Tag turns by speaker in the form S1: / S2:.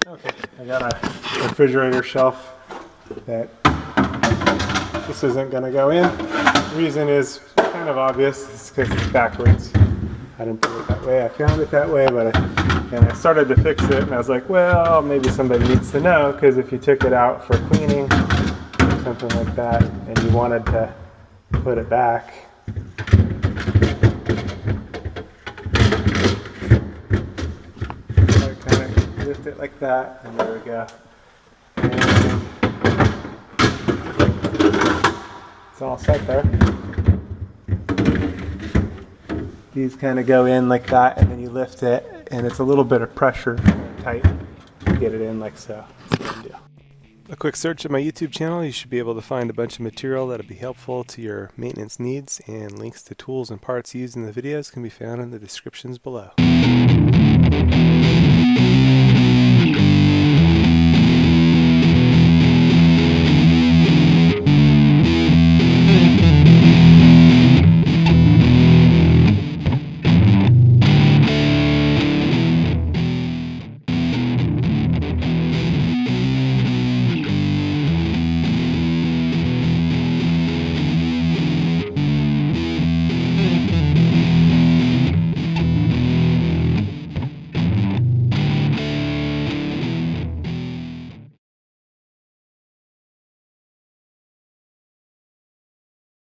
S1: Okay, I got a refrigerator shelf that this isn't going to go in. The reason is kind of obvious. It's because it's backwards. I didn't put it that way. I found it that way, but I started to fix it, and I was like, well, maybe somebody needs to know, because if you took it out for cleaning or something like that, and you wanted to put it back, so kind of lift it like that, and there we go. And it's all set there. These kind of go in like that, and then you lift it, and it's a little bit of pressure, tight, to get it in like so. That's what I do. A quick search of my YouTube channel, you should be able to find a bunch of material that'll be helpful to your maintenance needs, and links to tools and parts used in the videos can be found in the descriptions below.